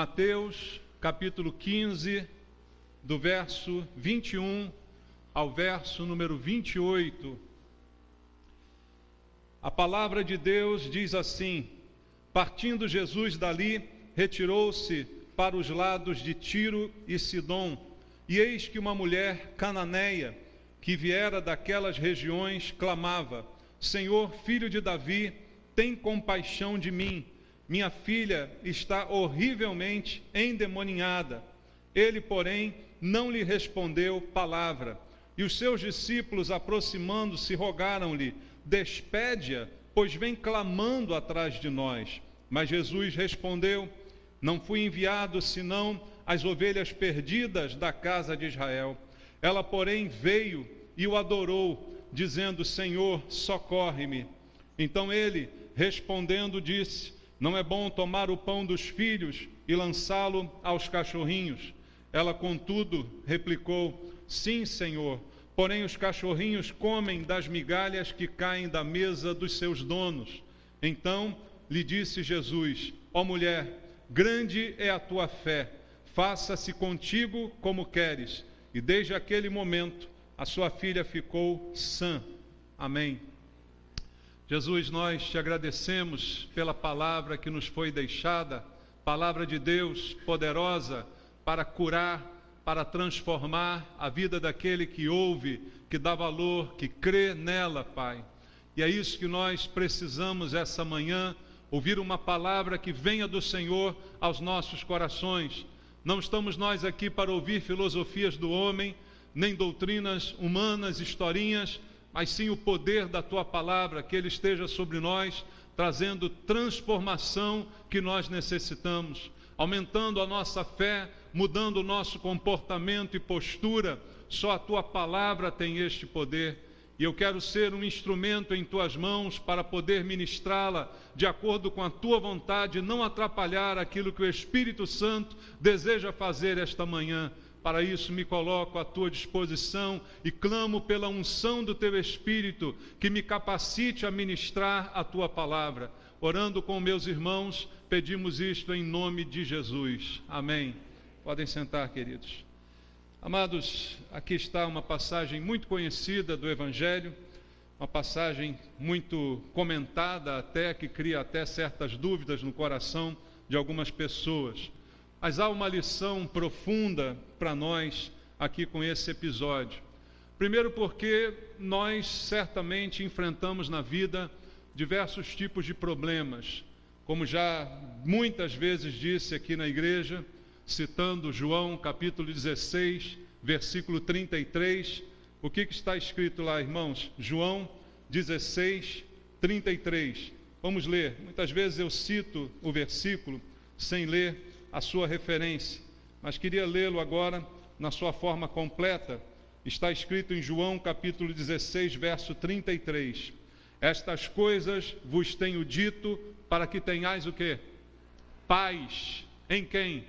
Mateus, capítulo 15, do verso 21 ao verso número 28. A palavra de Deus diz assim: partindo Jesus dali, retirou-se para os lados de Tiro e Sidom, e eis que uma mulher cananeia, que viera daquelas regiões, clamava: Senhor, filho de Davi, tem compaixão de mim, minha filha está horrivelmente endemoninhada. Ele, porém, não lhe respondeu palavra. E os seus discípulos, aproximando-se, rogaram-lhe: despede-a, pois vem clamando atrás de nós. Mas Jesus respondeu: não fui enviado senão as ovelhas perdidas da casa de Israel. Ela, porém, veio e o adorou, dizendo: Senhor, socorre-me. Então ele, respondendo, disse: não é bom tomar o pão dos filhos e lançá-lo aos cachorrinhos. Ela, contudo, replicou: sim, Senhor, porém os cachorrinhos comem das migalhas que caem da mesa dos seus donos. Então lhe disse Jesus: ó mulher, grande é a tua fé, faça-se contigo como queres. E desde aquele momento a sua filha ficou sã. Amém. Jesus, nós te agradecemos pela palavra que nos foi deixada, palavra de Deus poderosa para curar, para transformar a vida daquele que ouve, que dá valor, que crê nela, Pai. E é isso que nós precisamos essa manhã, ouvir uma palavra que venha do Senhor aos nossos corações. Não estamos nós aqui para ouvir filosofias do homem, nem doutrinas humanas, historinhas, mas sim o poder da Tua palavra, que Ele esteja sobre nós, trazendo transformação que nós necessitamos, aumentando a nossa fé, mudando o nosso comportamento e postura. Só a Tua palavra tem este poder. E eu quero ser um instrumento em Tuas mãos para poder ministrá-la de acordo com a Tua vontade e não atrapalhar aquilo que o Espírito Santo deseja fazer esta manhã. Para isso me coloco à Tua disposição e clamo pela unção do Teu Espírito que me capacite a ministrar a Tua palavra. Orando com meus irmãos, pedimos isto em nome de Jesus. Amém. Podem sentar, queridos. Amados, aqui está uma passagem muito conhecida do Evangelho, uma passagem muito comentada até, que cria até certas dúvidas no coração de algumas pessoas. Mas há uma lição profunda para nós aqui com esse episódio. Primeiro porque nós certamente enfrentamos na vida diversos tipos de problemas. Como já muitas vezes disse aqui na igreja, citando João capítulo 16, versículo 33, o que está escrito lá, irmãos? João 16, 33. Vamos ler. Muitas vezes eu cito o versículo sem ler a sua referência, mas queria lê-lo agora na sua forma completa. Está escrito em João capítulo 16, verso 33. Estas coisas vos tenho dito para que tenhais o quê? Paz. Em quem?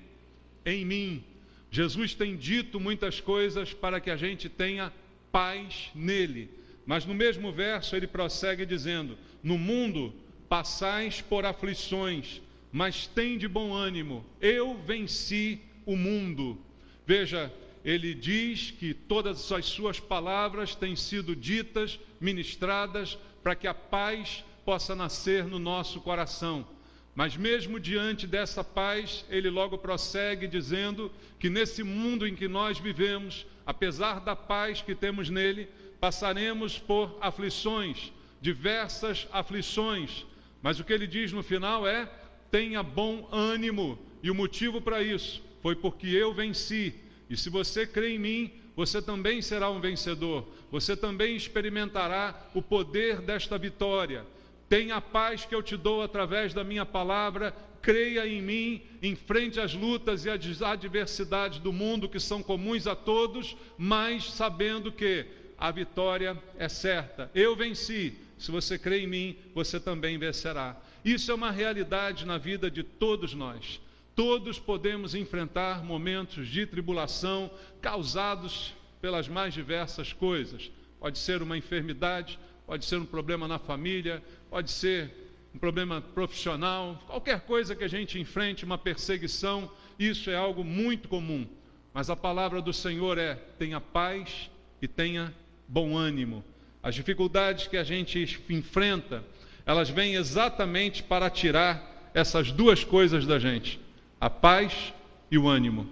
Em mim. Jesus tem dito muitas coisas para que a gente tenha paz nele. Mas no mesmo verso ele prossegue dizendo: no mundo passais por aflições, mas tende bom ânimo, eu venci o mundo. Veja, ele diz que todas as suas palavras têm sido ditas, ministradas, para que a paz possa nascer no nosso coração. Mas mesmo diante dessa paz, ele logo prossegue dizendo que nesse mundo em que nós vivemos, apesar da paz que temos nele, passaremos por aflições, diversas aflições. Mas o que ele diz no final é: tenha bom ânimo, e o motivo para isso foi porque eu venci. E se você crê em mim, você também será um vencedor, você também experimentará o poder desta vitória. Tenha a paz que eu te dou através da minha palavra, creia em mim, enfrente as lutas e as adversidades do mundo que são comuns a todos, mas sabendo que a vitória é certa. Eu venci, se você crê em mim, você também vencerá. Isso é uma realidade na vida de todos nós. Todos podemos enfrentar momentos de tribulação causados pelas mais diversas coisas. Pode ser uma enfermidade, pode ser um problema na família, pode ser um problema profissional, qualquer coisa que a gente enfrente, uma perseguição isso é algo muito comum. Mas a palavra do Senhor é: tenha paz e tenha bom ânimo. As dificuldades que a gente enfrenta, elas vêm exatamente para tirar essas duas coisas da gente: a paz e o ânimo.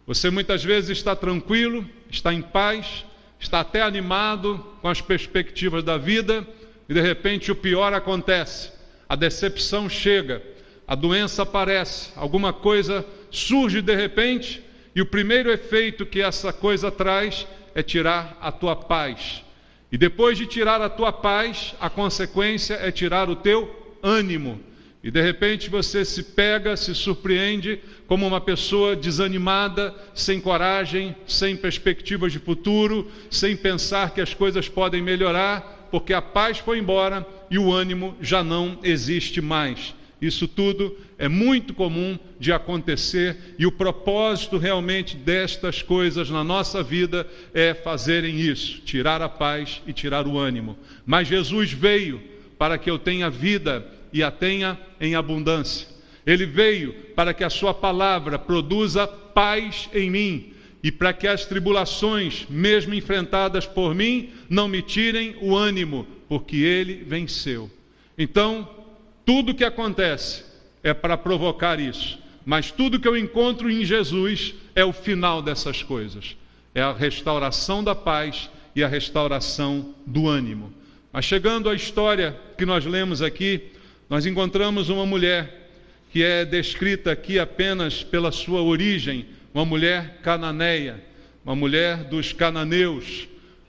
Você muitas vezes está tranquilo, está em paz, está até animado com as perspectivas da vida, e de repente o pior acontece, a decepção chega, a doença aparece, alguma coisa surge de repente, e o primeiro efeito que essa coisa traz é tirar a tua paz. E depois de tirar a tua paz, a consequência é tirar o teu ânimo. E de repente você se pega, se surpreende como uma pessoa desanimada, sem coragem, sem perspectivas de futuro, sem pensar que as coisas podem melhorar, porque a paz foi embora e o ânimo já não existe mais. Isso tudo é muito comum de acontecer, e o propósito realmente destas coisas na nossa vida é fazerem isso, tirar a paz e tirar o ânimo. Mas Jesus veio para que eu tenha vida e a tenha em abundância. Ele veio para que a sua palavra produza paz em mim, e para que as tribulações, mesmo enfrentadas por mim, não me tirem o ânimo, porque Ele venceu. Então, tudo que acontece é para provocar isso, mas tudo que eu encontro em Jesus é o final dessas coisas. É a restauração da paz e a restauração do ânimo. Mas chegando à história que nós lemos aqui, nós encontramos uma mulher que é descrita aqui apenas pela sua origem, uma mulher cananeia, uma mulher dos cananeus,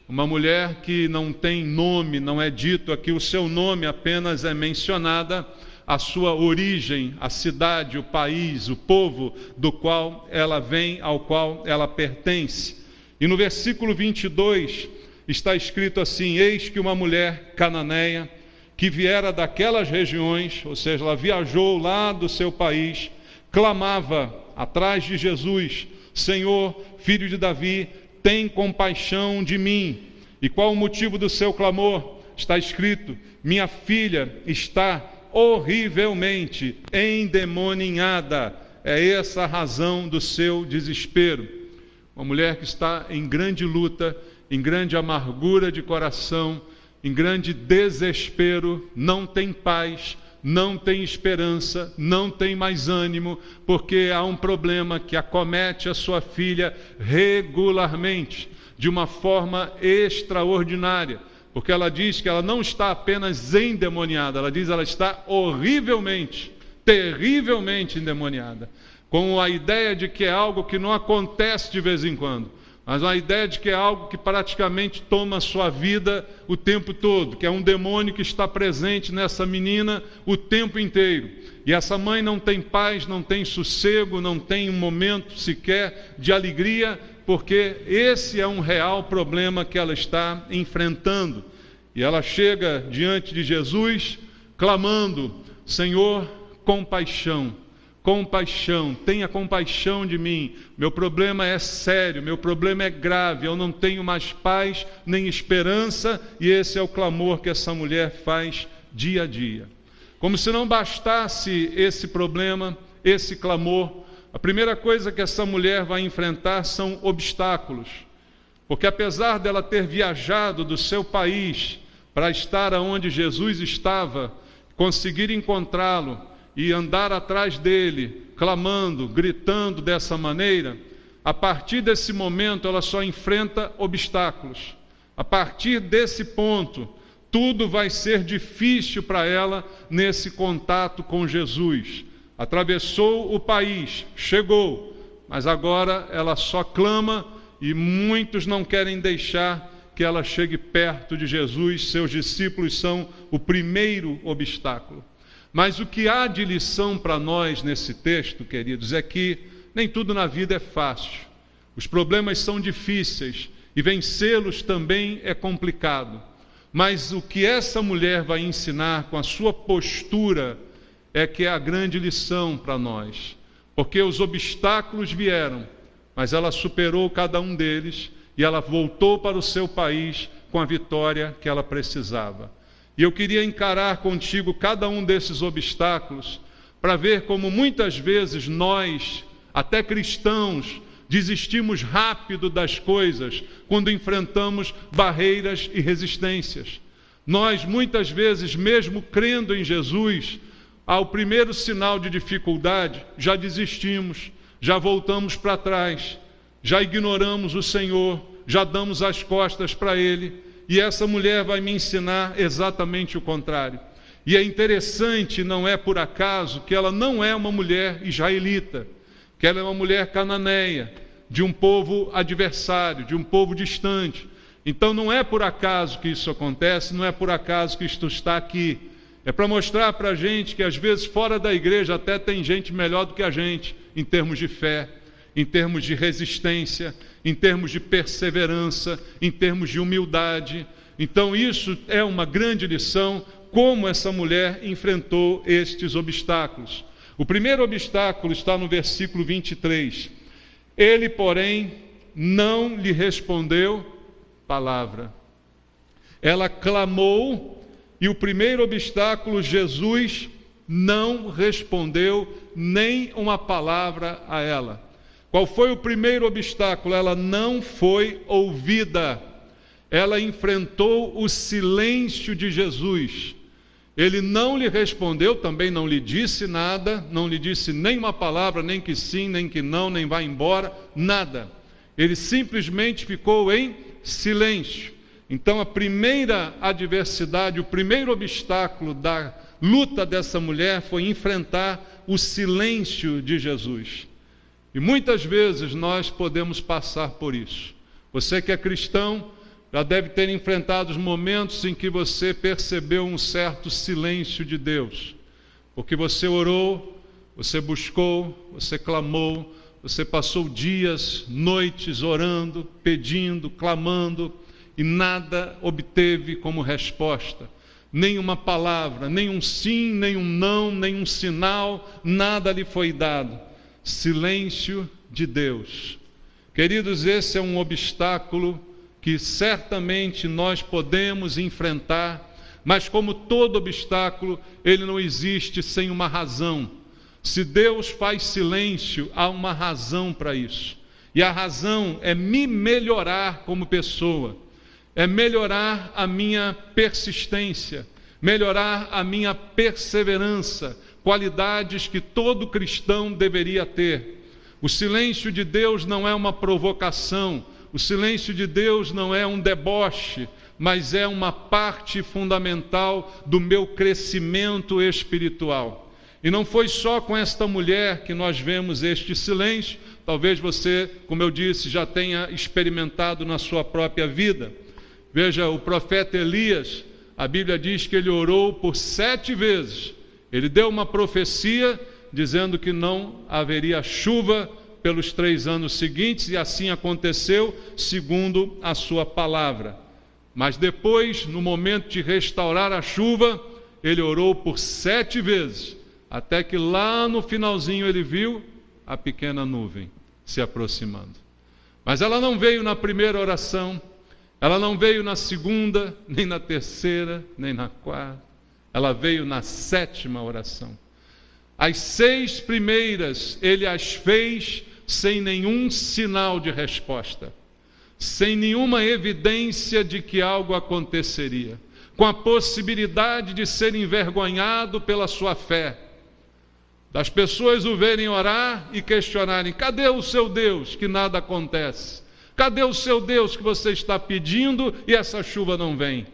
uma mulher que não tem nome, não é dito aqui o seu nome, apenas é mencionada a sua origem, a cidade, o país, o povo do qual ela vem, ao qual ela pertence. E no versículo 22 está escrito assim: eis que uma mulher cananeia, que viera daquelas regiões, ou seja, ela viajou lá do seu país, clamava atrás de Jesus: Senhor, filho de Davi, tem compaixão de mim. E qual o motivo do seu clamor? Está escrito: minha filha está horrivelmente endemoninhada. É essa a razão do seu desespero. Uma mulher que está em grande luta, em grande amargura de coração, em grande desespero, não tem paz, não tem esperança, não tem mais ânimo, porque há um problema que acomete a sua filha regularmente, de uma forma extraordinária, porque ela diz que ela não está apenas endemoniada, ela diz que ela está horrivelmente, terrivelmente endemoniada, com a ideia de que é algo que não acontece de vez em quando, mas a ideia de que é algo que praticamente toma a sua vida o tempo todo, que é um demônio que está presente nessa menina o tempo inteiro. E essa mãe não tem paz, não tem sossego, não tem um momento sequer de alegria, porque esse é um real problema que ela está enfrentando. E ela chega diante de Jesus, clamando: Senhor, compaixão. Compaixão, tenha compaixão de mim, meu problema é sério, meu problema é grave, eu não tenho mais paz nem esperança, e esse é o clamor que essa mulher faz dia a dia. Como se não bastasse esse problema, esse clamor, a primeira coisa que essa mulher vai enfrentar são obstáculos, porque apesar dela ter viajado do seu país para estar onde Jesus estava, conseguir encontrá-lo, e andar atrás dele, clamando, gritando dessa maneira, a partir desse momento ela só enfrenta obstáculos. A partir desse ponto, tudo vai ser difícil para ela nesse contato com Jesus. Atravessou o país, chegou, mas agora ela só clama, e muitos não querem deixar que ela chegue perto de Jesus. Seus discípulos são o primeiro obstáculo. Mas o que há de lição para nós nesse texto, queridos, é que nem tudo na vida é fácil. Os problemas são difíceis e vencê-los também é complicado. Mas o que essa mulher vai ensinar com a sua postura é que é a grande lição para nós. Porque os obstáculos vieram, mas ela superou cada um deles e ela voltou para o seu país com a vitória que ela precisava. E eu queria encarar contigo cada um desses obstáculos para ver como muitas vezes nós até cristãos, desistimos rápido das coisas quando enfrentamos barreiras e resistências. Nós, muitas vezes, mesmo crendo em Jesus, ao primeiro sinal de dificuldade, já desistimos, já voltamos para trás, já ignoramos o Senhor, já damos as costas para Ele. E essa mulher vai me ensinar exatamente o contrário. E é interessante, não é por acaso, que ela não é uma mulher israelita, que ela é uma mulher cananeia, de um povo adversário, de um povo distante. Então não é por acaso que isso acontece, não é por acaso que isto está aqui. É para mostrar para a gente que às vezes fora da igreja até tem gente melhor do que a gente, em termos de fé, em termos de resistência, em termos de perseverança, em termos de humildade. Então isso é uma grande lição, como essa mulher enfrentou estes obstáculos. O primeiro obstáculo está no versículo 23. Ele, porém, não lhe respondeu palavra. Ela clamou, e o primeiro obstáculo, Jesus não respondeu nem uma palavra a ela. Qual foi o primeiro obstáculo? Ela não foi ouvida. Ela enfrentou o silêncio de Jesus. Ele não lhe respondeu, também não lhe disse nada, não lhe disse nem uma palavra, nem que sim, nem que não, nem vá embora, nada. Ele simplesmente ficou em silêncio. Então a primeira adversidade, o primeiro obstáculo da luta dessa mulher foi enfrentar o silêncio de Jesus. E muitas vezes nós podemos passar por isso. Você que é cristão, já deve ter enfrentado os momentos em que você percebeu um certo silêncio de Deus, porque você orou, você buscou, você clamou, você passou dias, noites orando, pedindo, clamando, e nada obteve como resposta, nem uma palavra, nem um sim, nem um não, nem um sinal, nada lhe foi dado. Silêncio de Deus. Queridos, esse é um obstáculo que certamente nós podemos enfrentar, mas como todo obstáculo, ele não existe sem uma razão. Se Deus faz silêncio, há uma razão para isso. E a razão é me melhorar como pessoa, é melhorar a minha persistência, melhorar a minha perseverança, qualidades que todo cristão deveria ter. O silêncio de Deus não é uma provocação, o silêncio de Deus não é um deboche, mas é uma parte fundamental do meu crescimento espiritual. E não foi só com esta mulher que nós vemos este silêncio, talvez você, como eu disse, já tenha experimentado na sua própria vida. Veja, o profeta Elias, a Bíblia diz que ele orou por 7 vezes. Ele deu uma profecia dizendo que não haveria chuva pelos 3 anos seguintes, e assim aconteceu, segundo a sua palavra. Mas depois, no momento de restaurar a chuva, ele orou por 7 vezes, até que lá no finalzinho ele viu a pequena nuvem se aproximando. Mas ela não veio na primeira oração, ela não veio na segunda, nem na terceira, nem na quarta, ela veio na 7ª oração. As 6 primeiras ele as fez sem nenhum sinal de resposta, sem nenhuma evidência de que algo aconteceria, com a possibilidade de ser envergonhado pela sua fé, das pessoas o verem orar e questionarem: cadê o seu Deus que nada acontece? Cadê o seu Deus que você está pedindo e essa chuva não vem?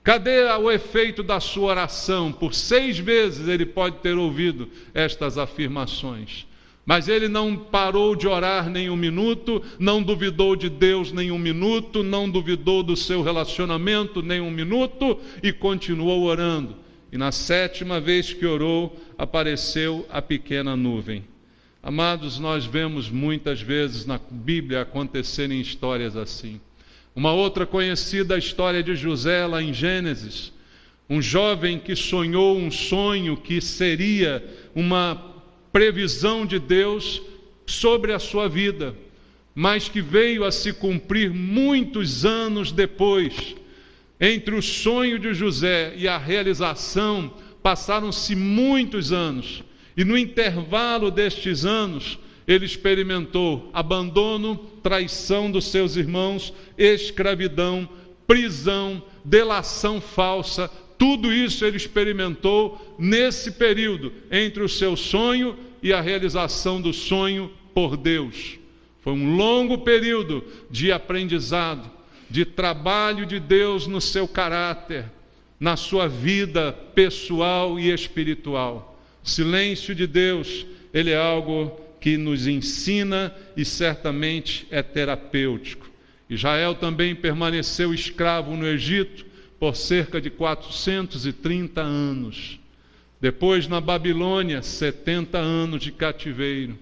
Cadê o efeito da sua oração? Por 6 vezes ele pode ter ouvido estas afirmações. Mas ele não parou de orar nem um minuto, não duvidou de Deus nem um minuto, não duvidou do seu relacionamento nem um minuto e continuou orando. E na 7ª vez que orou, apareceu a pequena nuvem. Amados, nós vemos muitas vezes na Bíblia acontecerem histórias assim. Uma outra conhecida história de José, lá em Gênesis, um jovem que sonhou um sonho que seria uma previsão de Deus sobre a sua vida, mas que veio a se cumprir muitos anos depois. Entre o sonho de José e a realização, passaram-se muitos anos, e no intervalo destes anos, ele experimentou abandono, traição dos seus irmãos, escravidão, prisão, delação falsa. Tudo isso ele experimentou nesse período, entre o seu sonho e a realização do sonho por Deus. Foi um longo período de aprendizado, de trabalho de Deus no seu caráter, na sua vida pessoal e espiritual. O silêncio de Deus, ele é algo que nos ensina e certamente é terapêutico. Israel também permaneceu escravo no Egito por cerca de 430 anos. Depois, na Babilônia, 70 anos de cativeiro.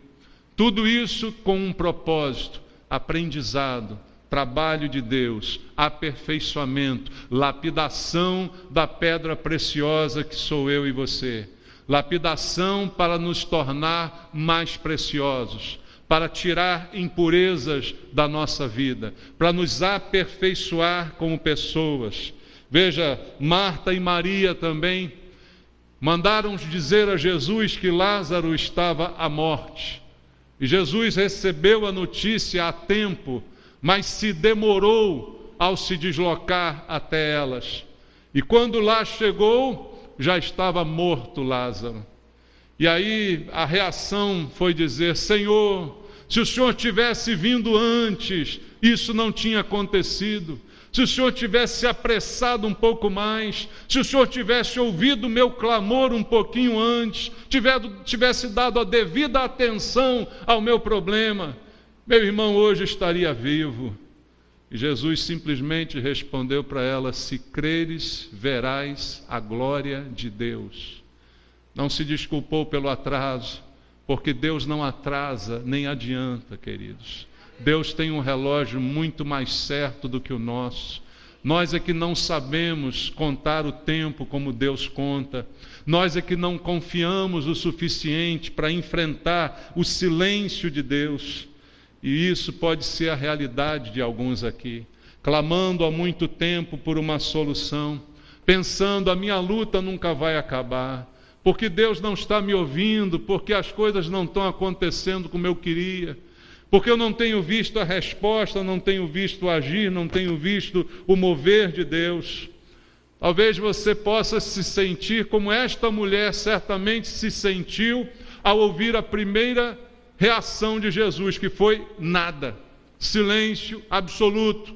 Tudo isso com um propósito: aprendizado, trabalho de Deus, aperfeiçoamento, lapidação da pedra preciosa que sou eu e você. Lapidação para nos tornar mais preciosos, para tirar impurezas da nossa vida, para nos aperfeiçoar como pessoas. Veja, Marta e Maria também mandaram dizer a Jesus que Lázaro estava à morte. E Jesus recebeu a notícia a tempo, mas se demorou ao se deslocar até elas. E quando lá chegou, já estava morto Lázaro. E aí a reação foi dizer: Senhor, se o Senhor tivesse vindo antes, isso não tinha acontecido. Se o Senhor tivesse se apressado um pouco mais, se o Senhor tivesse ouvido o meu clamor um pouquinho antes, tivesse dado a devida atenção ao meu problema, meu irmão hoje estaria vivo. E Jesus simplesmente respondeu para ela: se creres, verás a glória de Deus. Não se desculpou pelo atraso, porque Deus não atrasa nem adianta, queridos. Deus tem um relógio muito mais certo do que o nosso. Nós é que não sabemos contar o tempo como Deus conta. Nós é que não confiamos o suficiente para enfrentar o silêncio de Deus. E isso pode ser a realidade de alguns aqui, clamando há muito tempo por uma solução, pensando: a minha luta nunca vai acabar, porque Deus não está me ouvindo, porque as coisas não estão acontecendo como eu queria, porque eu não tenho visto a resposta, não tenho visto o agir, não tenho visto o mover de Deus. Talvez você possa se sentir como esta mulher certamente se sentiu ao ouvir a primeira reação de Jesus, que foi nada, silêncio absoluto.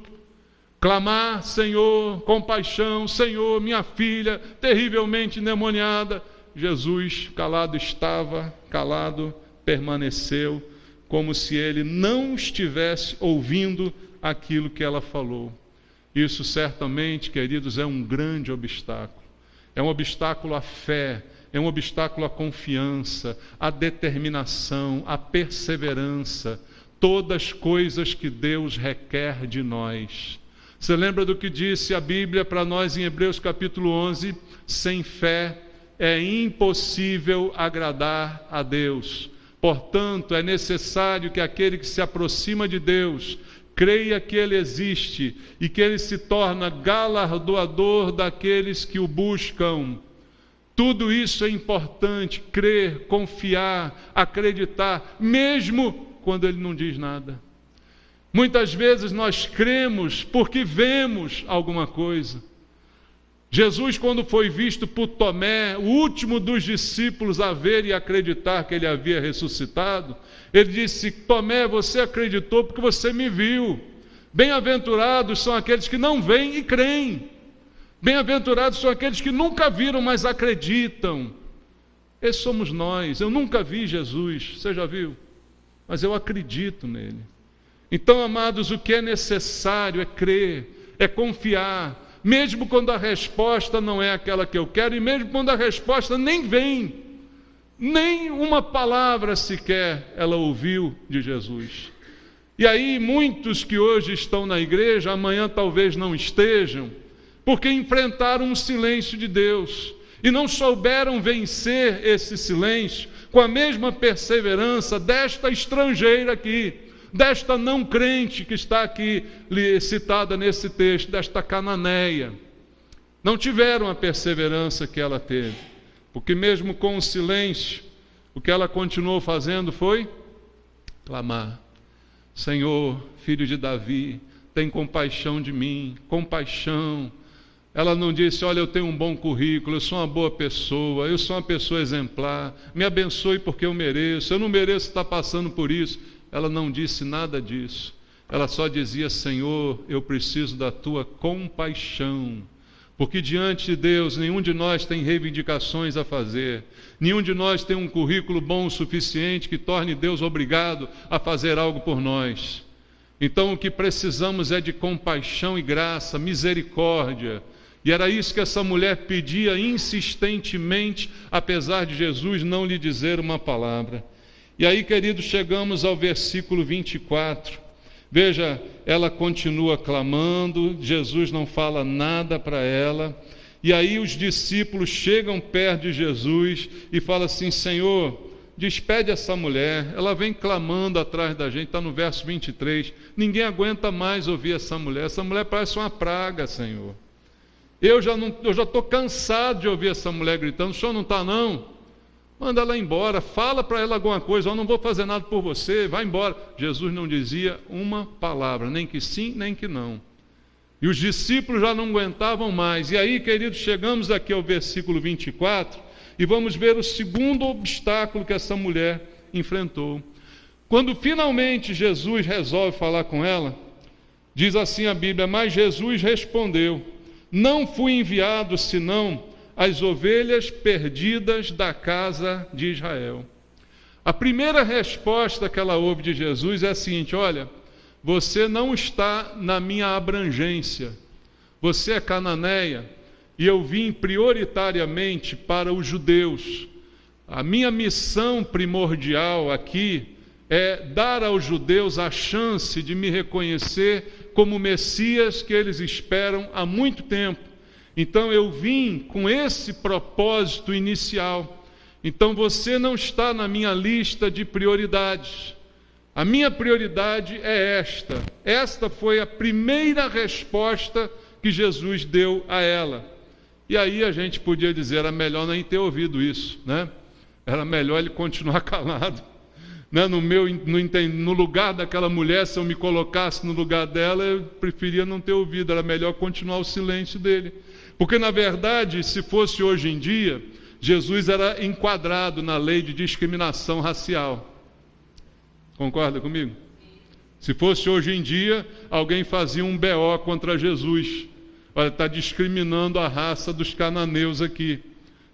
Clamar: Senhor, compaixão, Senhor, minha filha, terrivelmente endemoniada. Jesus calado estava, calado permaneceu, como se ele não estivesse ouvindo aquilo que ela falou. Isso certamente, queridos, é um grande obstáculo. É um obstáculo à fé, é um obstáculo à confiança, à determinação, à perseverança, todas coisas que Deus requer de nós. Você lembra do que disse a Bíblia para nós em Hebreus capítulo 11? Sem fé é impossível agradar a Deus. Portanto, é necessário que aquele que se aproxima de Deus creia que Ele existe e que Ele se torna galardoador daqueles que o buscam. Tudo isso é importante: crer, confiar, acreditar, mesmo quando Ele não diz nada. Muitas vezes nós cremos porque vemos alguma coisa. Jesus, quando foi visto por Tomé, o último dos discípulos a ver e acreditar que Ele havia ressuscitado, Ele disse: Tomé, você acreditou porque você me viu. Bem-aventurados são aqueles que não veem e creem. Bem-aventurados são aqueles que nunca viram, mas acreditam. Esses somos nós. Eu nunca vi Jesus, você já viu? Mas eu acredito nele. Então, amados, o que é necessário é crer, é confiar, mesmo quando a resposta não é aquela que eu quero, e mesmo quando a resposta nem vem, nem uma palavra sequer ela ouviu de Jesus. E aí muitos que hoje estão na igreja, amanhã talvez não estejam, porque enfrentaram um silêncio de Deus e não souberam vencer esse silêncio com a mesma perseverança desta estrangeira aqui, desta não crente que está aqui citada nesse texto, desta cananeia. Não tiveram a perseverança que ela teve, porque mesmo com o silêncio, o que ela continuou fazendo foi clamar: Senhor, filho de Davi, tem compaixão de mim, compaixão. Ela não disse: olha, eu tenho um bom currículo, eu sou uma boa pessoa, eu sou uma pessoa exemplar, me abençoe porque eu mereço, eu não mereço estar passando por isso. Ela não disse nada disso. Ela só dizia: Senhor, eu preciso da tua compaixão. Porque diante de Deus, nenhum de nós tem reivindicações a fazer, nenhum de nós tem um currículo bom o suficiente que torne Deus obrigado a fazer algo por nós. Então o que precisamos é de compaixão e graça, misericórdia. E era isso que essa mulher pedia insistentemente, apesar de Jesus não lhe dizer uma palavra. E aí, queridos, chegamos ao versículo 24. Veja, ela continua clamando, Jesus não fala nada para ela. E aí os discípulos chegam perto de Jesus e falam assim: Senhor, despede essa mulher, ela vem clamando atrás da gente. Está no verso 23. Ninguém aguenta mais ouvir essa mulher parece uma praga, Senhor. Eu já estou cansado de ouvir essa mulher gritando. O senhor não está, não? Manda ela embora, fala para ela alguma coisa. Eu não vou fazer nada por você, vai embora. Jesus não dizia uma palavra, nem que sim, nem que não. E os discípulos já não aguentavam mais. E aí, queridos, chegamos aqui ao versículo 24 e vamos ver o segundo obstáculo que essa mulher enfrentou. Quando finalmente Jesus resolve falar com ela, diz assim a Bíblia: mas Jesus respondeu: não fui enviado senão as ovelhas perdidas da casa de Israel. A primeira resposta que ela ouve de Jesus é a seguinte: olha, você não está na minha abrangência, você é cananeia, e eu vim prioritariamente para os judeus. A minha missão primordial aqui é dar aos judeus a chance de me reconhecer como o Messias que eles esperam há muito tempo. Então eu vim com esse propósito inicial. Então você não está na minha lista de prioridades. A minha prioridade é esta. Esta foi a primeira resposta que Jesus deu a ela. E aí a gente podia dizer: era melhor nem ter ouvido isso, né? Era melhor ele continuar calado. Né? No lugar daquela mulher, se eu me colocasse no lugar dela, eu preferia não ter ouvido. Era melhor continuar o silêncio dele. Porque, na verdade, se fosse hoje em dia, Jesus era enquadrado na lei de discriminação racial. Concorda comigo? Se fosse hoje em dia, alguém fazia um BO contra Jesus. Olha, está discriminando a raça dos cananeus aqui.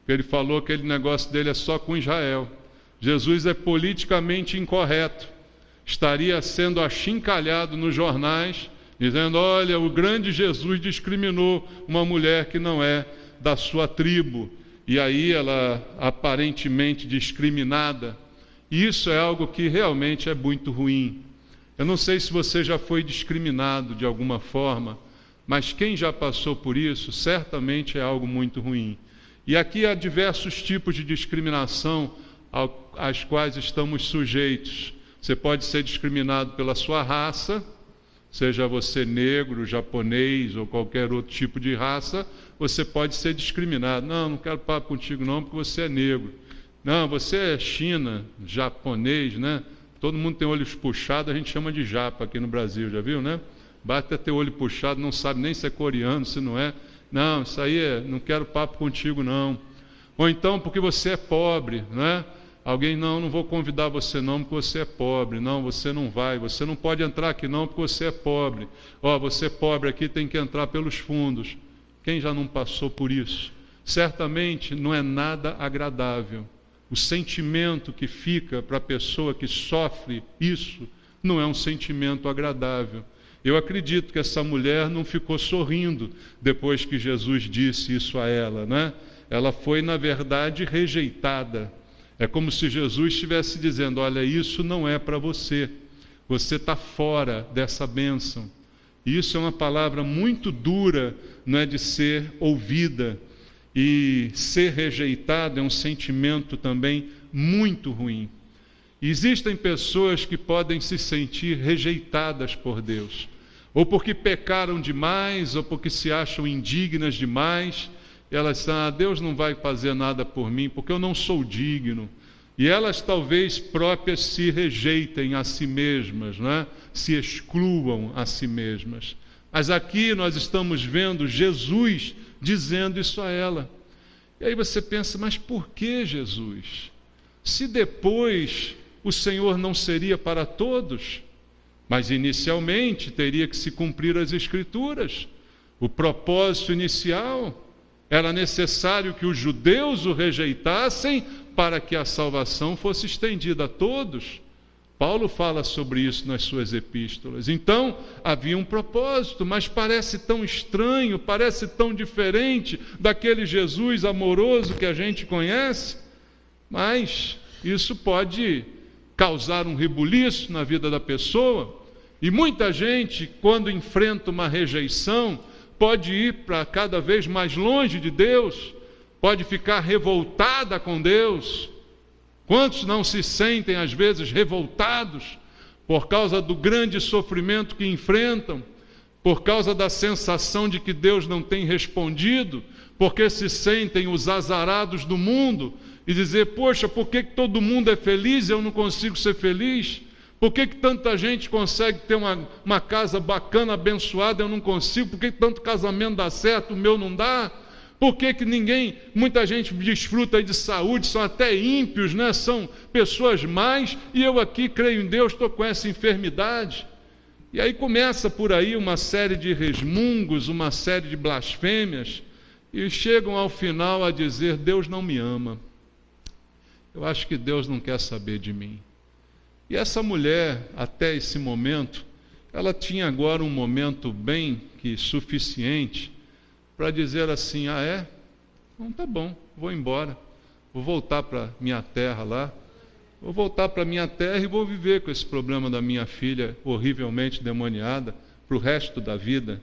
Ele falou que aquele negócio dele é só com Israel. Jesus é politicamente incorreto. Estaria sendo achincalhado nos jornais, dizendo: olha, o grande Jesus discriminou uma mulher que não é da sua tribo. E aí ela, aparentemente discriminada. Isso é algo que realmente é muito ruim. Eu não sei se você já foi discriminado de alguma forma, mas quem já passou por isso, certamente é algo muito ruim. E aqui há diversos tipos de discriminação às quais estamos sujeitos. Você pode ser discriminado pela sua raça, seja você negro, japonês ou qualquer outro tipo de raça, você pode ser discriminado. Não quero papo contigo não, porque você é negro. Não, você é China, japonês, né? Todo mundo tem olhos puxados, a gente chama de japa aqui no Brasil, já viu, né? Basta ter olho puxado, não sabe nem se é coreano, se não é. Não, isso aí não quero papo contigo não. Ou então porque você é pobre, né? Alguém: não vou convidar você não, porque você é pobre. Não, você não vai, você não pode entrar aqui não, porque você é pobre. Você é pobre aqui, tem que entrar pelos fundos. Quem já não passou por isso? Certamente não é nada agradável. O sentimento que fica para a pessoa que sofre isso não é um sentimento agradável. Eu acredito que essa mulher não ficou sorrindo depois que Jesus disse isso a ela, né? Ela foi, na verdade, rejeitada. É como se Jesus estivesse dizendo: olha, isso não é para você. Você está fora dessa bênção. E isso é uma palavra muito dura, não é, de ser ouvida. E ser rejeitado é um sentimento também muito ruim. E existem pessoas que podem se sentir rejeitadas por Deus, ou porque pecaram demais, ou porque se acham indignas demais. Elas dizem: Deus não vai fazer nada por mim, porque eu não sou digno. E elas talvez próprias se rejeitem a si mesmas, não é? Se excluam a si mesmas. Mas aqui nós estamos vendo Jesus dizendo isso a ela. E aí você pensa, mas por que Jesus? Se depois o Senhor não seria para todos, mas inicialmente teria que se cumprir as Escrituras. O propósito inicial era necessário que os judeus o rejeitassem para que a salvação fosse estendida a todos. Paulo fala sobre isso nas suas epístolas. Então, havia um propósito, mas parece tão estranho, parece tão diferente daquele Jesus amoroso que a gente conhece. Mas isso pode causar um rebuliço na vida da pessoa. E muita gente, quando enfrenta uma rejeição, pode ir para cada vez mais longe de Deus, pode ficar revoltada com Deus. Quantos não se sentem às vezes revoltados por causa do grande sofrimento que enfrentam, por causa da sensação de que Deus não tem respondido, porque se sentem os azarados do mundo e dizer, poxa, por que todo mundo é feliz e eu não consigo ser feliz? Por que tanta gente consegue ter uma casa bacana, abençoada, eu não consigo? Por que tanto casamento dá certo, o meu não dá? Por que muita gente desfruta de saúde, são até ímpios, né? São pessoas más, e eu aqui creio em Deus, estou com essa enfermidade. E aí começa por aí uma série de resmungos, uma série de blasfêmias, e chegam ao final a dizer, Deus não me ama. Eu acho que Deus não quer saber de mim. E essa mulher, até esse momento, ela tinha agora um momento bem que suficiente para dizer assim, ah é? Então tá bom, vou embora, vou voltar para minha terra lá, vou voltar para minha terra e vou viver com esse problema da minha filha horrivelmente demoniada para o resto da vida.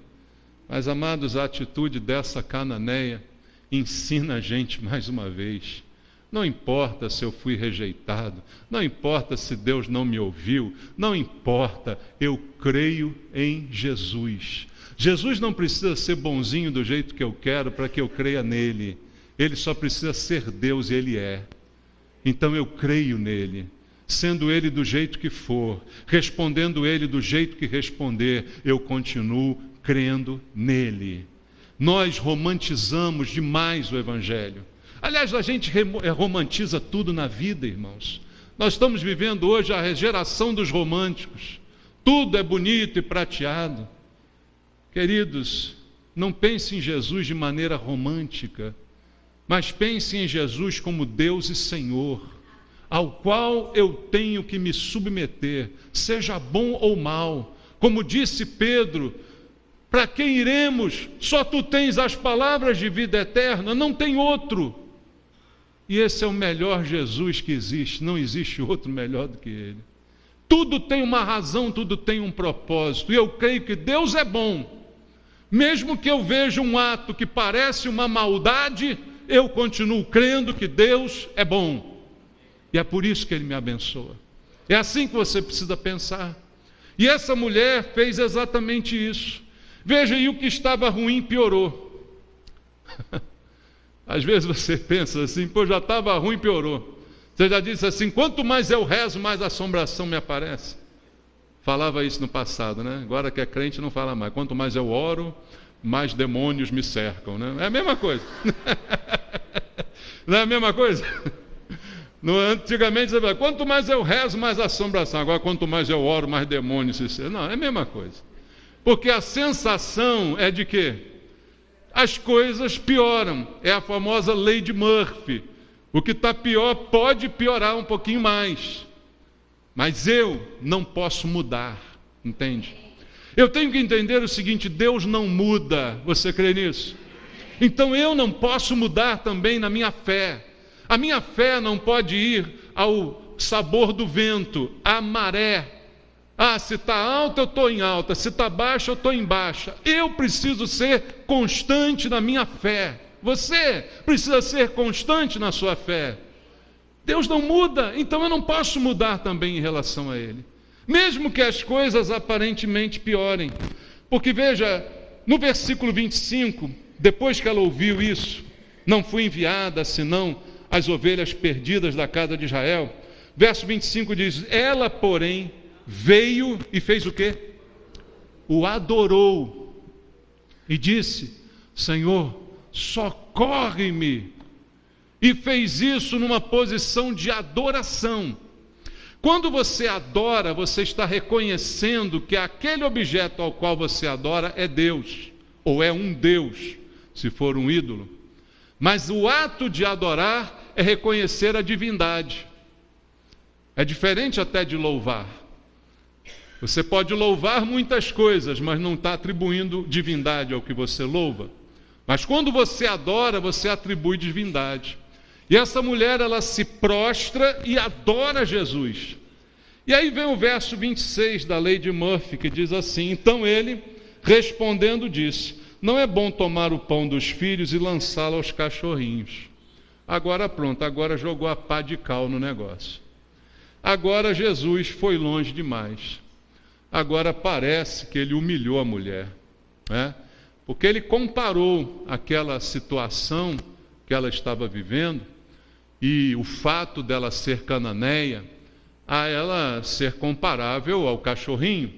Mas, amados, a atitude dessa cananeia ensina a gente mais uma vez. Não importa se eu fui rejeitado, não importa se Deus não me ouviu, não importa, eu creio em Jesus. Jesus não precisa ser bonzinho do jeito que eu quero para que eu creia nele. Ele só precisa ser Deus e Ele é. Então eu creio nele, sendo Ele do jeito que for, respondendo Ele do jeito que responder, eu continuo crendo nele. Nós romantizamos demais o Evangelho. Aliás, a gente romantiza tudo na vida, irmãos. Nós estamos vivendo hoje a geração dos românticos. Tudo é bonito e prateado. Queridos, não pense em Jesus de maneira romântica, mas pense em Jesus como Deus e Senhor, ao qual eu tenho que me submeter, seja bom ou mal. Como disse Pedro, para quem iremos? Só tu tens as palavras de vida eterna, não tem outro. E esse é o melhor Jesus que existe, não existe outro melhor do que Ele. Tudo tem uma razão, tudo tem um propósito, e eu creio que Deus é bom. Mesmo que eu veja um ato que parece uma maldade, eu continuo crendo que Deus é bom. E é por isso que Ele me abençoa. É assim que você precisa pensar. E essa mulher fez exatamente isso. Veja, e o que estava ruim piorou. Às vezes você pensa assim, pô, já estava ruim, piorou. Você já disse assim, quanto mais eu rezo, mais assombração me aparece. Falava isso no passado, né? Agora que é crente não fala mais. Quanto mais eu oro, mais demônios me cercam, né? É a mesma coisa. Não é a mesma coisa? Antigamente você fala, quanto mais eu rezo, mais assombração. Agora, quanto mais eu oro, mais demônios se cercam. Não, é a mesma coisa. Porque a sensação é de quê? As coisas pioram. É a famosa lei de Murphy. O que está pior pode piorar um pouquinho mais. Mas eu não posso mudar, entende? Eu tenho que entender o seguinte, Deus não muda, você crê nisso? Então eu não posso mudar também na minha fé. A minha fé não pode ir ao sabor do vento, à maré. Ah, se está alta eu estou em alta, se está baixa eu estou em baixa. Eu preciso ser constante na minha fé. Você precisa ser constante na sua fé. Deus não muda, então eu não posso mudar também em relação a Ele. Mesmo que as coisas aparentemente piorem. Porque veja, no versículo 25, depois que ela ouviu isso, não fui enviada senão as ovelhas perdidas da casa de Israel. Verso 25 diz: ela, porém, veio e fez o quê? O adorou e disse: Senhor, socorre-me. E fez isso numa posição de adoração. Quando você adora, você está reconhecendo que aquele objeto ao qual você adora é Deus, ou é um Deus, se for um ídolo. Mas o ato de adorar é reconhecer a divindade. É diferente até de louvar. Você pode louvar muitas coisas, mas não está atribuindo divindade ao que você louva. Mas quando você adora, você atribui divindade. E essa mulher, ela se prostra e adora Jesus. E aí vem o verso 26 da lei de Murphy, que diz assim: então ele, respondendo, disse: não é bom tomar o pão dos filhos e lançá-lo aos cachorrinhos. Agora pronto, agora jogou a pá de cal no negócio. Agora Jesus foi longe demais. Agora parece que ele humilhou a mulher, né? Porque ele comparou aquela situação que ela estava vivendo e o fato dela ser cananeia a ela ser comparável ao cachorrinho.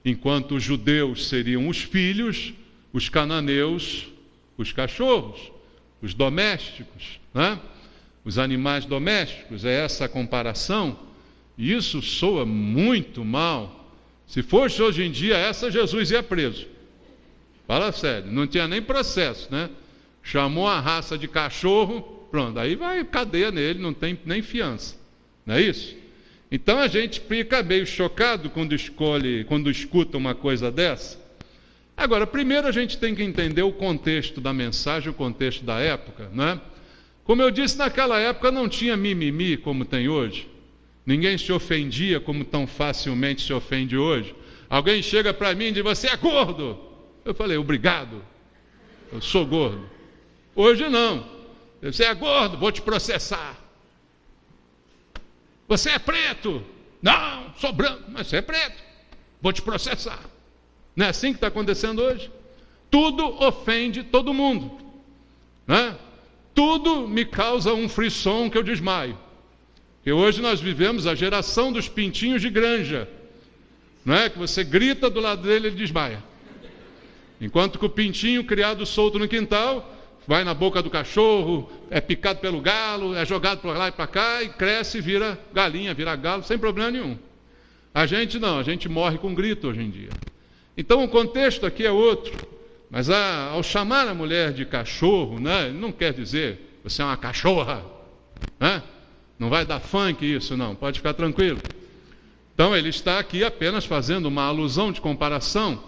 Enquanto os judeus seriam os filhos, os cananeus os cachorros, os domésticos, né? Os animais domésticos, é essa a comparação. E isso soa muito mal. Se fosse hoje em dia essa, Jesus ia preso. Fala sério, não tinha nem processo, né? Chamou a raça de cachorro, pronto, aí vai cadeia nele, não tem nem fiança, não é isso? Então a gente fica meio chocado quando escuta uma coisa dessa. Agora, primeiro a gente tem que entender o contexto da mensagem, o contexto da época, né? Como eu disse, naquela época não tinha mimimi como tem hoje. Ninguém se ofendia como tão facilmente se ofende hoje. Alguém chega para mim e diz: você é gordo. Eu falei: obrigado, eu sou gordo. Hoje não. Você é gordo, vou te processar. Você é preto. Não, sou branco, mas você é preto, vou te processar. Não é assim que está acontecendo hoje? Tudo ofende todo mundo, né? Tudo me causa um frisson que eu desmaio. E hoje nós vivemos a geração dos pintinhos de granja, não é? Que você grita do lado dele e ele desmaia. Enquanto que o pintinho criado solto no quintal vai na boca do cachorro, é picado pelo galo, é jogado para lá e para cá e cresce e vira galinha, vira galo, sem problema nenhum. A gente não, a gente morre com grito hoje em dia. Então o contexto aqui é outro. Mas ao chamar a mulher de cachorro, né, não quer dizer você é uma cachorra, né? Não vai dar funk isso, não, pode ficar tranquilo. Então ele está aqui apenas fazendo uma alusão de comparação,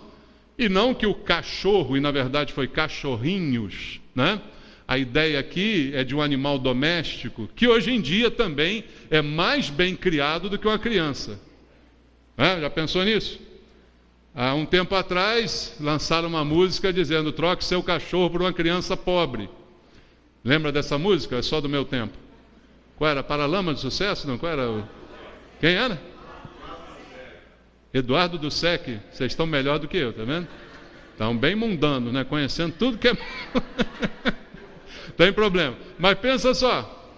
e não que o cachorro, e na verdade foi cachorrinhos, né? A ideia aqui é de um animal doméstico, que hoje em dia também é mais bem criado do que uma criança. Já pensou nisso? Há um tempo atrás, lançaram uma música dizendo: troque seu cachorro por uma criança pobre. Lembra dessa música? É só do meu tempo. Qual era? Paralama de Sucesso? Não, qual era? Quem era? Eduardo do Sec. Vocês estão melhor do que eu, tá vendo? Estão bem mundano, né? Conhecendo tudo que é... Tem problema. Mas pensa só,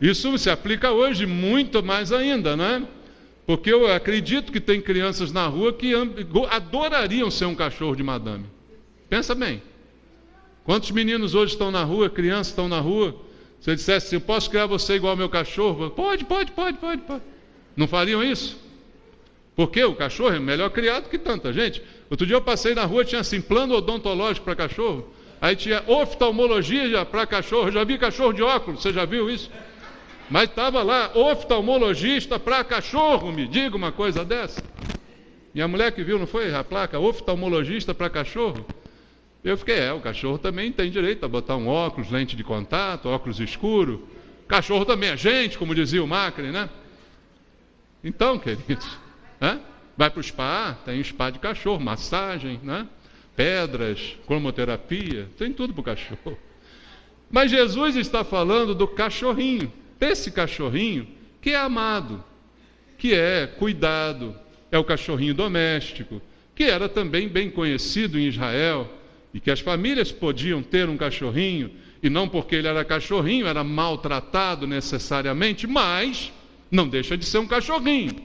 isso se aplica hoje muito mais ainda, né? Porque eu acredito que tem crianças na rua que adorariam ser um cachorro de madame. Pensa bem. Quantos meninos hoje estão na rua, crianças estão na rua? Se eu dissesse assim: eu posso criar você igual ao meu cachorro? Pode. Não fariam isso? Porque o cachorro é melhor criado que tanta gente. Outro dia eu passei na rua, tinha assim, plano odontológico para cachorro. Aí tinha oftalmologia para cachorro. Já vi cachorro de óculos, você já viu isso? Mas estava lá, oftalmologista para cachorro, me diga uma coisa dessa. E a mulher que viu, não foi a placa, oftalmologista para cachorro? Eu fiquei, o cachorro também tem direito a botar um óculos, lente de contato, óculos escuro. Cachorro também é gente, como dizia o Macri, né? Então, queridos, vai para o spa, tem spa de cachorro, massagem, né? Pedras, cromoterapia, tem tudo para o cachorro. Mas Jesus está falando do cachorrinho, desse cachorrinho que é amado, que é cuidado, é o cachorrinho doméstico, que era também bem conhecido em Israel, e que as famílias podiam ter um cachorrinho, e não porque ele era cachorrinho, era maltratado necessariamente, mas não deixa de ser um cachorrinho.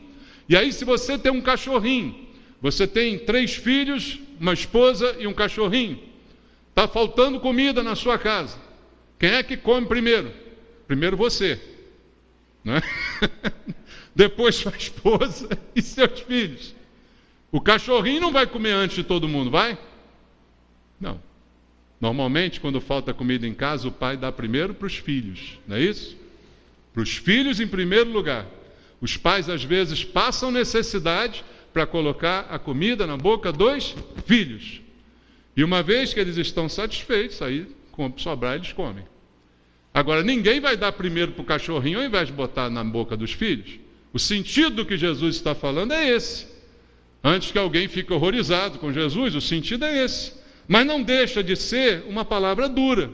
E aí, se você tem um cachorrinho, você tem 3 filhos, uma esposa e um cachorrinho, está faltando comida na sua casa, quem é que come primeiro? Primeiro você, não é? Depois sua esposa e seus filhos. O cachorrinho não vai comer antes de todo mundo, vai? Não. Normalmente, quando falta comida em casa, o pai dá primeiro para os filhos, não é isso? Para os filhos em primeiro lugar. Os pais, às vezes, passam necessidade para colocar a comida na boca dos filhos. E uma vez que eles estão satisfeitos, aí, como sobrar, eles comem. Agora, ninguém vai dar primeiro para o cachorrinho ao invés de botar na boca dos filhos. O sentido do que Jesus está falando é esse. Antes que alguém fique horrorizado com Jesus, o sentido é esse. Mas não deixa de ser uma palavra dura.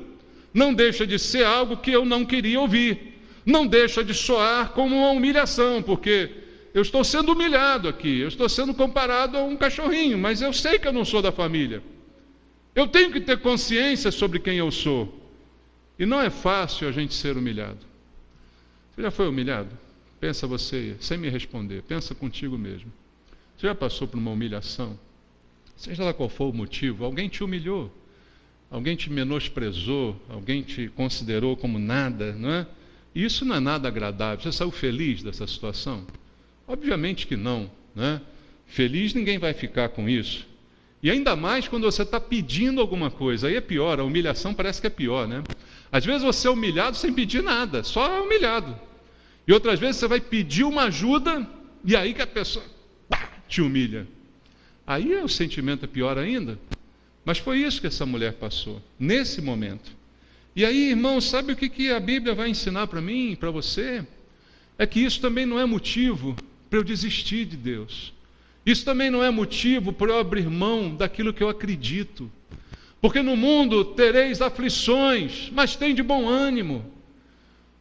Não deixa de ser algo que eu não queria ouvir. Não deixa de soar como uma humilhação, porque eu estou sendo humilhado aqui, eu estou sendo comparado a um cachorrinho, mas eu sei que eu não sou da família. Eu tenho que ter consciência sobre quem eu sou. E não é fácil a gente ser humilhado. Você já foi humilhado? Pensa você, sem me responder, pensa contigo mesmo. Você já passou por uma humilhação? Seja lá qual for o motivo, alguém te humilhou, alguém te menosprezou, alguém te considerou como nada, não é? E isso não é nada agradável. Você saiu feliz dessa situação? Obviamente que não, né? Feliz ninguém vai ficar com isso. E ainda mais quando você está pedindo alguma coisa, aí é pior, a humilhação parece que é pior, né? Às vezes você é humilhado sem pedir nada, só é humilhado. E outras vezes você vai pedir uma ajuda e aí que a pessoa te humilha. Aí o sentimento é pior ainda. Mas foi isso que essa mulher passou, nesse momento. E aí, irmão, sabe o que a Bíblia vai ensinar para mim e para você? É que isso também não é motivo para eu desistir de Deus. Isso também não é motivo para eu abrir mão daquilo que eu acredito. Porque no mundo tereis aflições, mas tem de bom ânimo.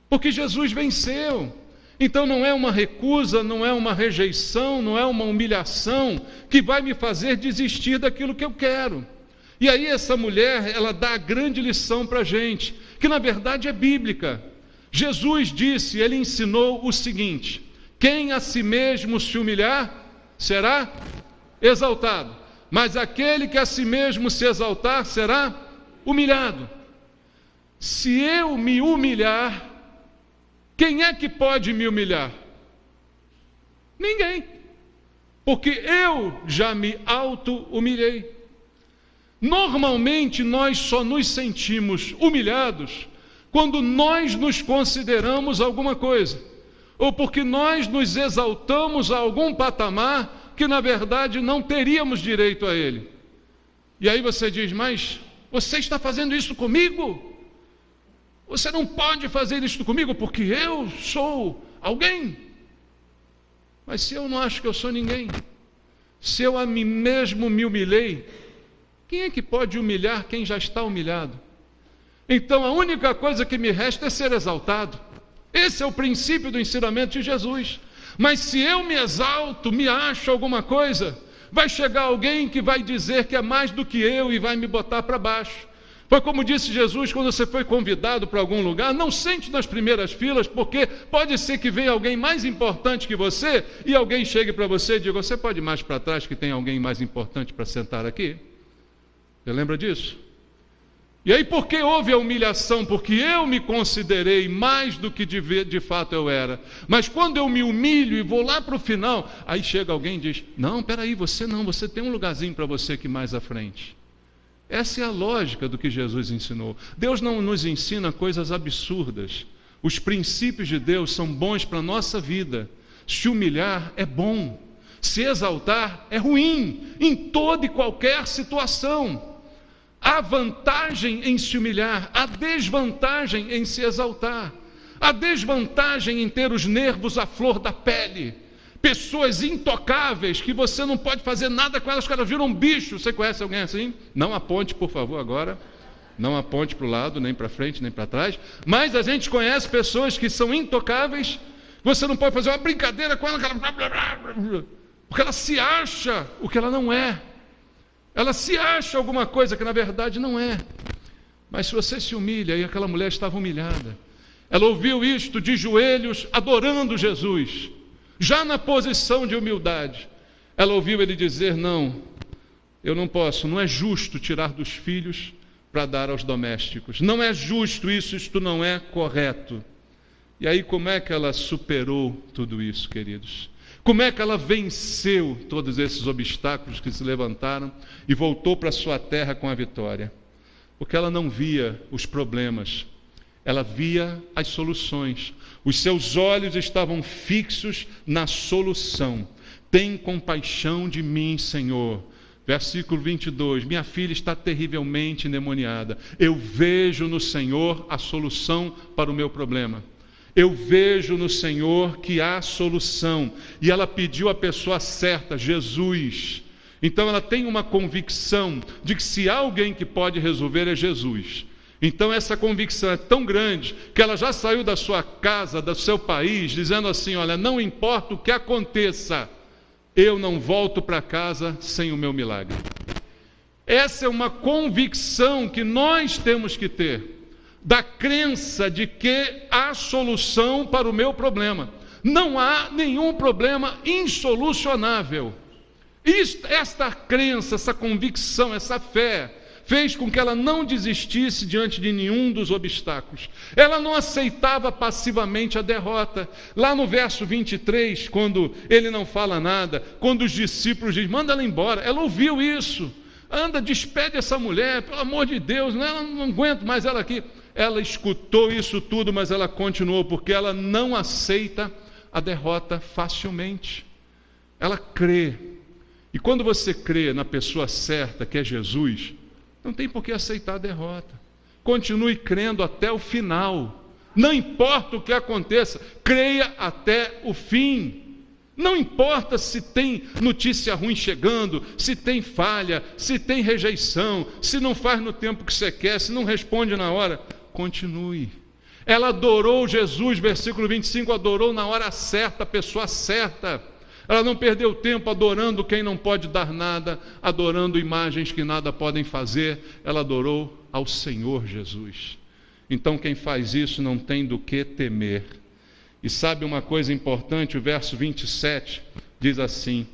Porque Jesus venceu. Então não é uma recusa, não é uma rejeição, não é uma humilhação que vai me fazer desistir daquilo que eu quero. E aí essa mulher, ela dá a grande lição para a gente, que na verdade é bíblica. Jesus disse, ele ensinou o seguinte: quem a si mesmo se humilhar, será exaltado. Mas aquele que a si mesmo se exaltar, será humilhado. Se eu me humilhar, quem é que pode me humilhar? Ninguém. Porque eu já me auto-humilhei. Normalmente nós só nos sentimos humilhados quando nós nos consideramos alguma coisa, ou porque nós nos exaltamos a algum patamar que na verdade não teríamos direito a ele. E aí você diz, mas você está fazendo isso comigo? Você não pode fazer isso comigo porque eu sou alguém. Mas se eu não acho que eu sou ninguém, se eu a mim mesmo me humilhei, quem é que pode humilhar quem já está humilhado? Então a única coisa que me resta é ser exaltado. Esse é o princípio do ensinamento de Jesus. Mas se eu me exalto, me acho alguma coisa, vai chegar alguém que vai dizer que é mais do que eu e vai me botar para baixo. Foi como disse Jesus, quando você foi convidado para algum lugar, não sente nas primeiras filas, porque pode ser que venha alguém mais importante que você e alguém chegue para você e diga, você pode ir mais para trás que tem alguém mais importante para sentar aqui? Você lembra disso? E aí por que houve a humilhação? Porque eu me considerei mais do que de fato eu era. Mas quando eu me humilho e vou lá para o final, aí chega alguém e diz, não, peraí, você não, você tem um lugarzinho para você aqui mais à frente. Essa é a lógica do que Jesus ensinou. Deus não nos ensina coisas absurdas. Os princípios de Deus são bons para a nossa vida. Se humilhar é bom. Se exaltar é ruim, em toda e qualquer situação. Há vantagem em se humilhar, há desvantagem em se exaltar. Há desvantagem em ter os nervos à flor da pele. Pessoas intocáveis, que você não pode fazer nada com elas, os caras viram um bicho. Você conhece alguém assim? Não aponte, por favor, agora. Não aponte para o lado, nem para frente, nem para trás. Mas a gente conhece pessoas que são intocáveis. Você não pode fazer uma brincadeira com ela, porque ela se acha o que ela não é. Ela se acha alguma coisa que na verdade não é. Mas se você se humilha, e aquela mulher estava humilhada, ela ouviu isto de joelhos, adorando Jesus, já na posição de humildade. Ela ouviu ele dizer: não, eu não posso, não é justo tirar dos filhos para dar aos domésticos. Não é justo isso, isto não é correto. E aí como é que ela superou tudo isso, queridos? Como é que ela venceu todos esses obstáculos que se levantaram e voltou para a sua terra com a vitória? Porque ela não via os problemas, ela via as soluções. Os seus olhos estavam fixos na solução. Tem compaixão de mim, Senhor. Versículo 22, minha filha está terrivelmente endemoniada. Eu vejo no Senhor a solução para o meu problema. Eu vejo no Senhor que há solução. E ela pediu a pessoa certa, Jesus. Então ela tem uma convicção de que se há alguém que pode resolver é Jesus. Então essa convicção é tão grande que ela já saiu da sua casa, do seu país, dizendo assim: olha, não importa o que aconteça, eu não volto para casa sem o meu milagre. Essa é uma convicção que nós temos que ter, da crença de que há solução para o meu problema. Não há nenhum problema insolucionável. Esta crença, essa convicção, essa fé, fez com que ela não desistisse diante de nenhum dos obstáculos. Ela não aceitava passivamente a derrota. Lá no verso 23, quando ele não fala nada, quando os discípulos dizem: manda ela embora, ela ouviu isso. Anda, despede essa mulher, pelo amor de Deus, não aguento mais ela aqui. Ela escutou isso tudo, mas ela continuou, porque ela não aceita a derrota facilmente. Ela crê. E quando você crê na pessoa certa, que é Jesus, não tem por que aceitar a derrota. Continue crendo até o final. Não importa o que aconteça, creia até o fim. Não importa se tem notícia ruim chegando, se tem falha, se tem rejeição, se não faz no tempo que você quer, se não responde na hora, continue. Ela adorou Jesus, versículo 25, adorou na hora certa, a pessoa certa. Ela não perdeu tempo adorando quem não pode dar nada, adorando imagens que nada podem fazer. Ela adorou ao Senhor Jesus. Então quem faz isso não tem do que temer. E sabe uma coisa importante? O verso 27 diz assim,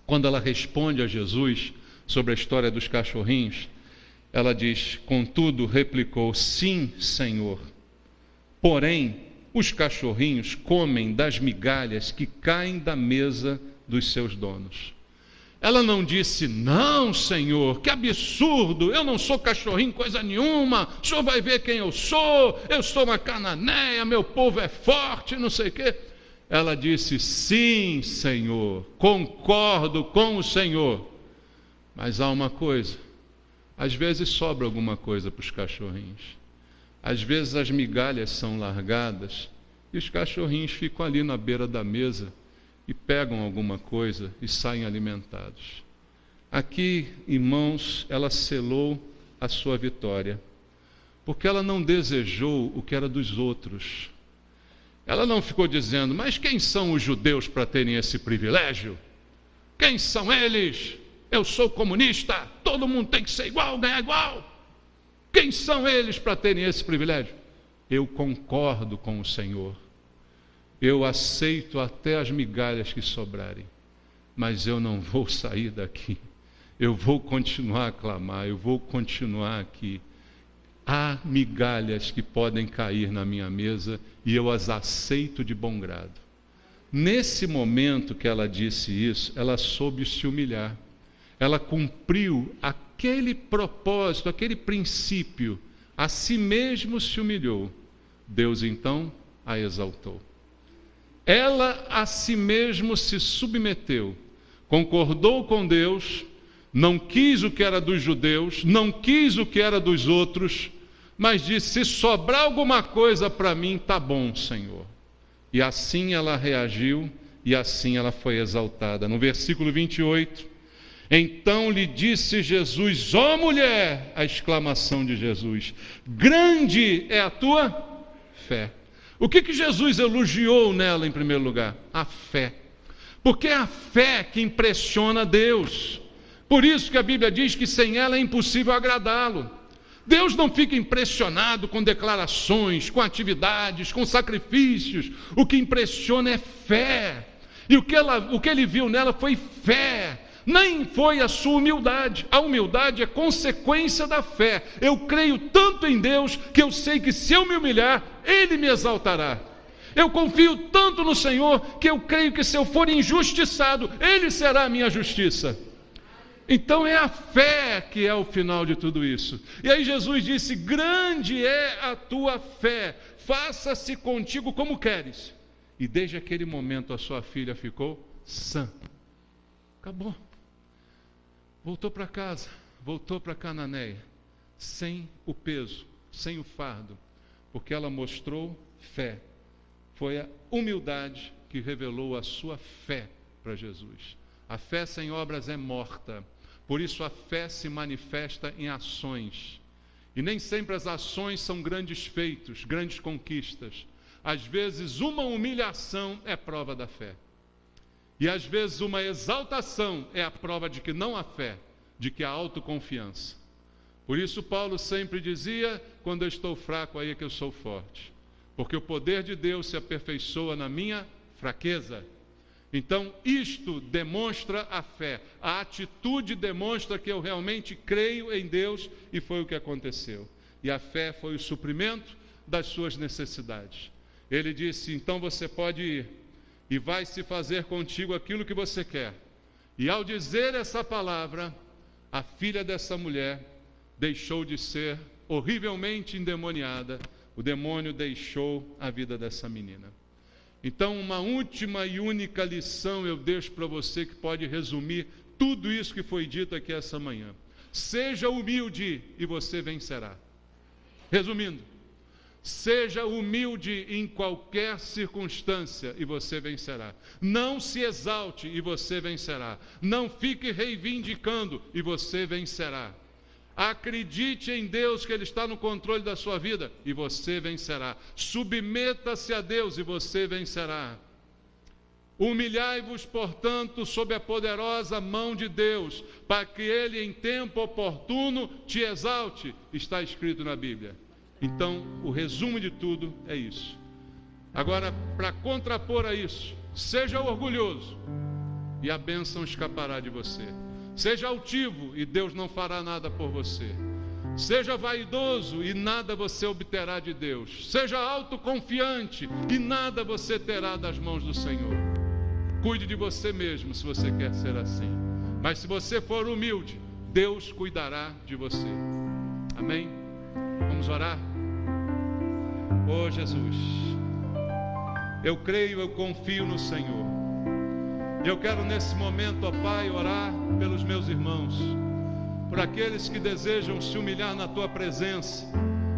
quando ela responde a Jesus sobre a história dos cachorrinhos, ela diz: contudo, replicou: sim, Senhor, porém os cachorrinhos comem das migalhas que caem da mesa dos seus donos. Ela não disse: não, Senhor, que absurdo, eu não sou cachorrinho coisa nenhuma, o Senhor vai ver quem eu sou uma cananeia, meu povo é forte, não sei o quê. Ela disse: sim, Senhor, concordo com o Senhor, mas há uma coisa, às vezes sobra alguma coisa para os cachorrinhos. Às vezes as migalhas são largadas e os cachorrinhos ficam ali na beira da mesa e pegam alguma coisa e saem alimentados. Aqui, irmãos, ela selou a sua vitória, porque ela não desejou o que era dos outros. Ela não ficou dizendo: mas quem são os judeus para terem esse privilégio? Quem são eles? Eu sou comunista, todo mundo tem que ser igual, ganhar igual. Quem são eles para terem esse privilégio? Eu concordo com o Senhor. Eu aceito até as migalhas que sobrarem, mas eu não vou sair daqui. Eu vou continuar a clamar, eu vou continuar aqui. Há migalhas que podem cair na minha mesa e eu as aceito de bom grado. Nesse momento que ela disse isso, ela soube se humilhar. Ela cumpriu aquele propósito, aquele princípio, a si mesmo se humilhou. Deus então a exaltou. Ela a si mesmo se submeteu, concordou com Deus, não quis o que era dos judeus, não quis o que era dos outros, mas disse: se sobrar alguma coisa para mim, tá bom, Senhor. E assim ela reagiu e assim ela foi exaltada. No versículo 28, então lhe disse Jesus: ó mulher, a exclamação de Jesus, grande é a tua fé. O que Jesus elogiou nela em primeiro lugar? A fé. Porque é a fé que impressiona Deus. Por isso que a Bíblia diz que sem ela é impossível agradá-lo. Deus não fica impressionado com declarações, com atividades, com sacrifícios. O que impressiona é fé. E o que ele viu nela foi fé. Nem foi a sua humildade. A humildade é consequência da fé. Eu creio tanto em Deus que eu sei que se eu me humilhar, Ele me exaltará. Eu confio tanto no Senhor que eu creio que se eu for injustiçado, Ele será a minha justiça. Então é a fé que é o final de tudo isso. E aí Jesus disse: grande é a tua fé, faça-se contigo como queres. E desde aquele momento a sua filha ficou sã. Acabou. Voltou para casa, voltou para Cananéia, sem o peso, sem o fardo, porque ela mostrou fé. Foi a humildade que revelou a sua fé para Jesus. A fé sem obras é morta, por isso a fé se manifesta em ações. E nem sempre as ações são grandes feitos, grandes conquistas. Às vezes uma humilhação é prova da fé. E às vezes uma exaltação é a prova de que não há fé, de que há autoconfiança. Por isso Paulo sempre dizia: quando eu estou fraco, aí é que eu sou forte. Porque o poder de Deus se aperfeiçoa na minha fraqueza. Então isto demonstra a fé. A atitude demonstra que eu realmente creio em Deus, e foi o que aconteceu. E a fé foi o suprimento das suas necessidades. Ele disse: então você pode ir, e vai se fazer contigo aquilo que você quer. E ao dizer essa palavra, a filha dessa mulher deixou de ser horrivelmente endemoniada. O demônio deixou a vida dessa menina. Então, uma última e única lição eu deixo para você, que pode resumir tudo isso que foi dito aqui essa manhã. Seja humilde e você vencerá. Resumindo, seja humilde em qualquer circunstância e você vencerá. Não se exalte e você vencerá. Não fique reivindicando e você vencerá. Acredite em Deus, que Ele está no controle da sua vida, e você vencerá. Submeta-se a Deus e você vencerá. Humilhai-vos, portanto, sob a poderosa mão de Deus, para que Ele em tempo oportuno te exalte, está escrito na Bíblia. Então, o resumo de tudo é isso. Agora, para contrapor a isso, seja orgulhoso e a bênção escapará de você. Seja altivo e Deus não fará nada por você. Seja vaidoso e nada você obterá de Deus. Seja autoconfiante e nada você terá das mãos do Senhor. Cuide de você mesmo se você quer ser assim. Mas se você for humilde, Deus cuidará de você. Amém? Vamos orar? Oh Jesus, eu creio, eu confio no Senhor. Eu quero nesse momento, ó Pai, orar pelos meus irmãos, por aqueles que desejam se humilhar na Tua presença,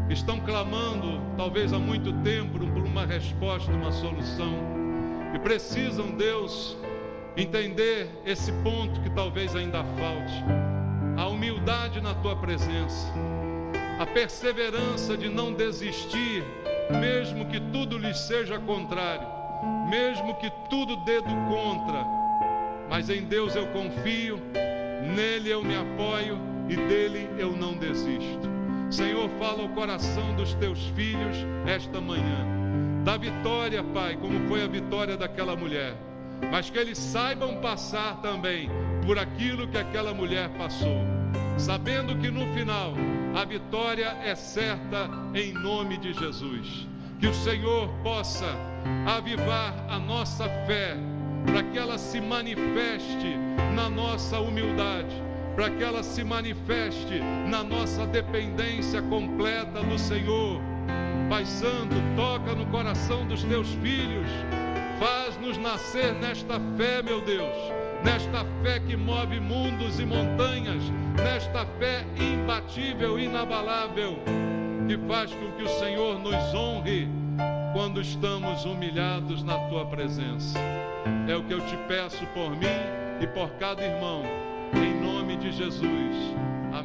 estão clamando, talvez há muito tempo, por uma resposta, uma solução, e precisam, Deus, entender esse ponto que talvez ainda falte, a humildade na Tua presença, a perseverança de não desistir, mesmo que tudo lhes seja contrário, mesmo que tudo dê do contra, mas em Deus eu confio, nele eu me apoio e dele eu não desisto. Senhor, fala ao coração dos teus filhos esta manhã, dá vitória, Pai, como foi a vitória daquela mulher, mas que eles saibam passar também por aquilo que aquela mulher passou, sabendo que no final a vitória é certa em nome de Jesus. Que o Senhor possa avivar a nossa fé, para que ela se manifeste na nossa humildade, para que ela se manifeste na nossa dependência completa do Senhor. Pai Santo, toca no coração dos teus filhos, faz-nos nascer nesta fé, meu Deus, nesta fé que move mundos e montanhas, nesta fé imbatível, inabalável, que faz com que o Senhor nos honre quando estamos humilhados na Tua presença. É o que eu te peço por mim e por cada irmão, em nome de Jesus. Amém.